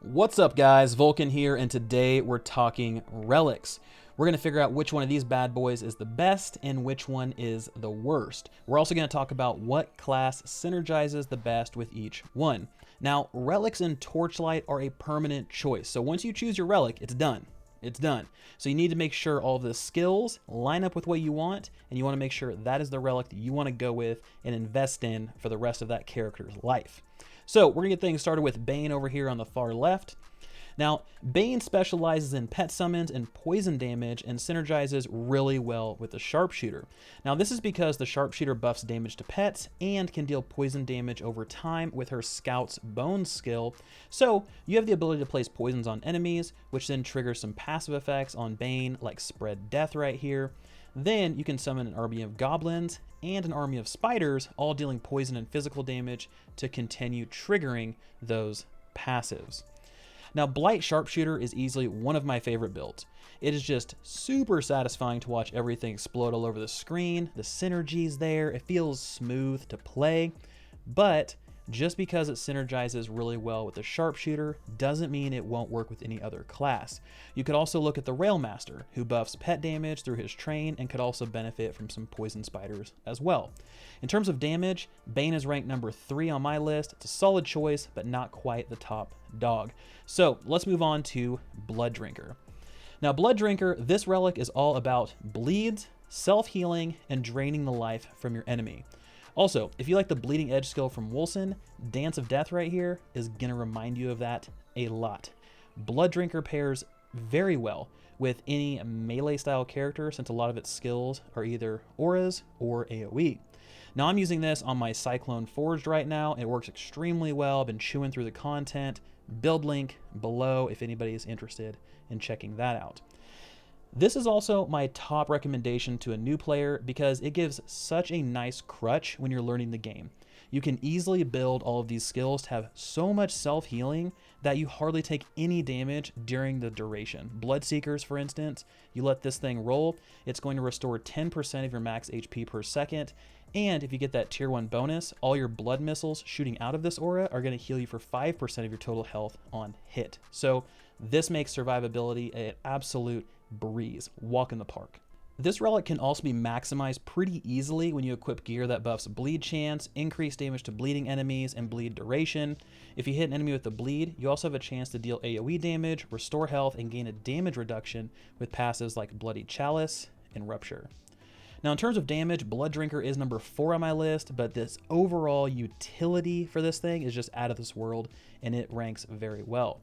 What's up guys, Vulkan here, and today we're talking relics. We're going to figure out which one of these bad boys is the best and which one is the worst. We're also going to talk about what class synergizes the best with each one. Now, relics and Torchlight are a permanent choice, so once you choose your relic, it's done. It's done. So you need to make sure all of the skills line up with what you want, and you want to make sure that is the relic that you want to go with and invest in for the rest of that character's life. So we're gonna get things started with Bane over here on the far left. Now, Bane specializes in pet summons and poison damage and synergizes really well with the Sharpshooter. Now, this is because the Sharpshooter buffs damage to pets and can deal poison damage over time with her Scout's Bones skill. So, you have the ability to place poisons on enemies, which then triggers some passive effects on Bane, like Spread Death right here. Then you can summon an army of goblins and an army of spiders, all dealing poison and physical damage to continue triggering those passives. Now, Blight Sharpshooter is easily one of my favorite builds. It is just super satisfying to watch everything explode all over the screen. The synergy's there. It feels smooth to play, but just because it synergizes really well with the Sharpshooter doesn't mean it won't work with any other class. You could also look at the Railmaster, who buffs pet damage through his train and could also benefit from some poison spiders as well. In terms of damage, Bane is ranked number 3 on my list. It's a solid choice, but not quite the top dog. So let's move on to Blood Drinker. Now, Blood Drinker, this relic is all about bleeds, self-healing, and draining the life from your enemy. Also, if you like the Bleeding Edge skill from Wilson, Dance of Death right here is going to remind you of that a lot. Blood Drinker pairs very well with any melee style character since a lot of its skills are either auras or AoE. Now, I'm using this on my Cyclone Forged right now. It works extremely well. I've been chewing through the content. Build link below if anybody is interested in checking that out. This is also my top recommendation to a new player because it gives such a nice crutch when you're learning the game. You can easily build all of these skills to have so much self-healing that you hardly take any damage during the duration. Bloodseekers, for instance, you let this thing roll, it's going to restore 10% of your max HP per second, and if you get that tier 1 bonus, all your blood missiles shooting out of this aura are going to heal you for 5% of your total health on hit. So this makes survivability an absolute breeze, walk in the park. This relic can also be maximized pretty easily when you equip gear that buffs bleed chance, increased damage to bleeding enemies, and bleed duration. If you hit an enemy with the bleed, you also have a chance to deal AoE damage, restore health, and gain a damage reduction with passives like Bloody Chalice and Rupture. Now, in terms of damage, Blood Drinker is number 4 on my list, but this overall utility for this thing is just out of this world, and it ranks very well.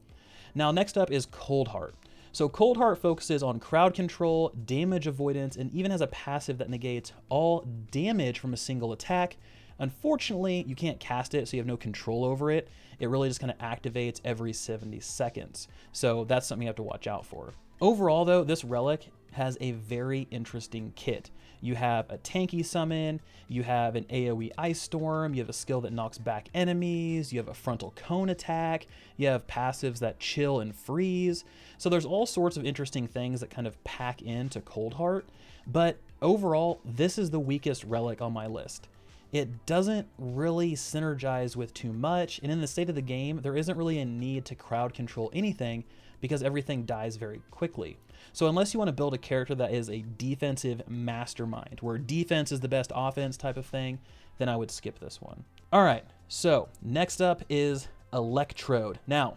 Now, next up is Coldheart. So Coldheart focuses on crowd control, damage avoidance, and even has a passive that negates all damage from a single attack. Unfortunately, you can't cast it, so you have no control over it. It really just kind of activates every 70 seconds. So that's something you have to watch out for. Overall, though, this relic has a very interesting kit. You have a tanky summon, you have an AoE Ice Storm, you have a skill that knocks back enemies, you have a frontal cone attack, you have passives that chill and freeze. So there's all sorts of interesting things that kind of pack into Coldheart, but overall, this is the weakest relic on my list. It doesn't really synergize with too much, and in the state of the game, there isn't really a need to crowd control anything because everything dies very quickly. So unless you want to build a character that is a defensive mastermind, where defense is the best offense type of thing, then I would skip this one. All right, so next up is Electrode. Now,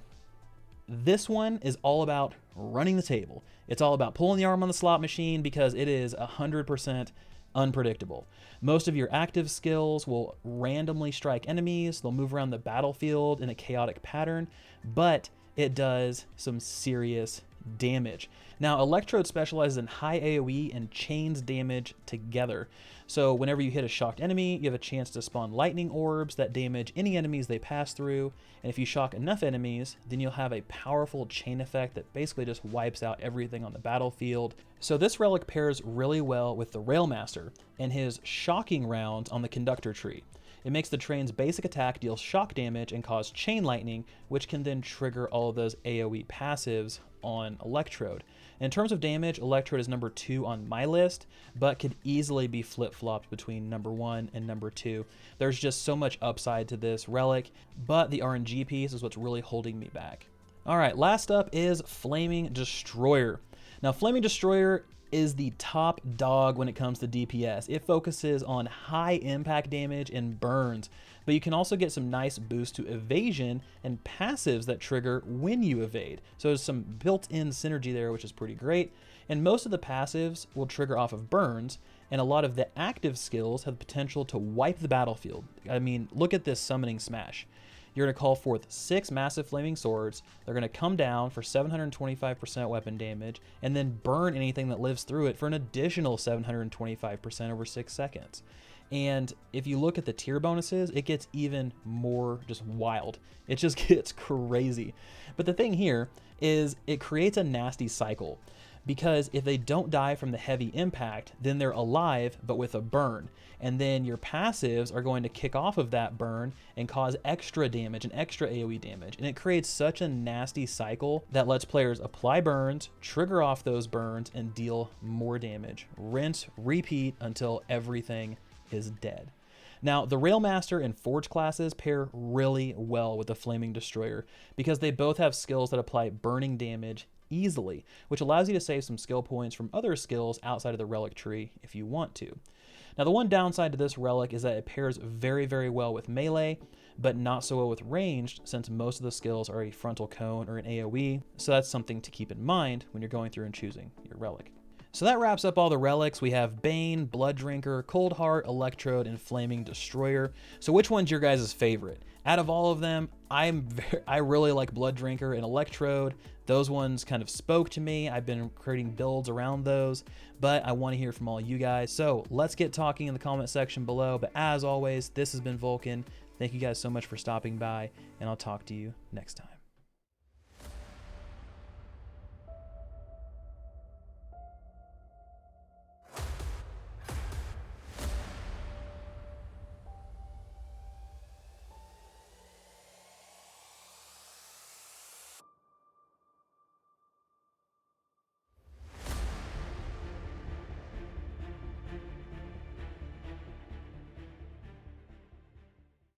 this one is all about running the table. It's all about pulling the arm on the slot machine because it is 100% unpredictable. Most of your active skills will randomly strike enemies. They'll move around the battlefield in a chaotic pattern, but it does some serious damage. Now, Electrode specializes in high AoE and chains damage together. So whenever you hit a shocked enemy, you have a chance to spawn lightning orbs that damage any enemies they pass through. And if you shock enough enemies, then you'll have a powerful chain effect that basically just wipes out everything on the battlefield. So this relic pairs really well with the Railmaster and his shocking rounds on the conductor tree. It makes the train's basic attack deal shock damage and cause chain lightning, which can then trigger all of those AoE passives on Electrode. In terms of damage, Electrode is number 2 on my list, but could easily be flip-flopped between number 1 and number 2. There's just so much upside to this relic, but the RNG piece is what's really holding me back. All right, last up is Flaming Destroyer. Now, Flaming Destroyer is the top dog when it comes to DPS. It focuses on high impact damage and burns, but you can also get some nice boost to evasion and passives that trigger when you evade. So there's some built-in synergy there, which is pretty great. And most of the passives will trigger off of burns, and a lot of the active skills have the potential to wipe the battlefield. I mean, look at this summoning smash. You're going to call forth 6 massive flaming swords. They're going to come down for 725% weapon damage, and then burn anything that lives through it for an additional 725% over 6 seconds. And if you look at the tier bonuses, it gets even more just wild. It just gets crazy. But the thing here is it creates a nasty cycle, because if they don't die from the heavy impact, then they're alive, but with a burn. And then your passives are going to kick off of that burn and cause extra damage and extra AoE damage. And it creates such a nasty cycle that lets players apply burns, trigger off those burns, and deal more damage. Rinse, repeat until everything is dead. Now, the Railmaster and Forge classes pair really well with the Flaming Destroyer because they both have skills that apply burning damage easily, which allows you to save some skill points from other skills outside of the relic tree if you want to. Now, the one downside to this relic is that it pairs very, very well with melee, but not so well with ranged, since most of the skills are a frontal cone or an AoE, so that's something to keep in mind when you're going through and choosing your relic. So that wraps up all the relics. We have Bane, Blood Drinker, Coldheart, Electrode, and Flaming Destroyer. So which one's your guys' favorite? Out of all of them, I really like Blood Drinker and Electrode. Those ones kind of spoke to me. I've been creating builds around those, but I want to hear from all you guys. So let's get talking in the comment section below. But as always, this has been Vulkan. Thank you guys so much for stopping by, and I'll talk to you next time.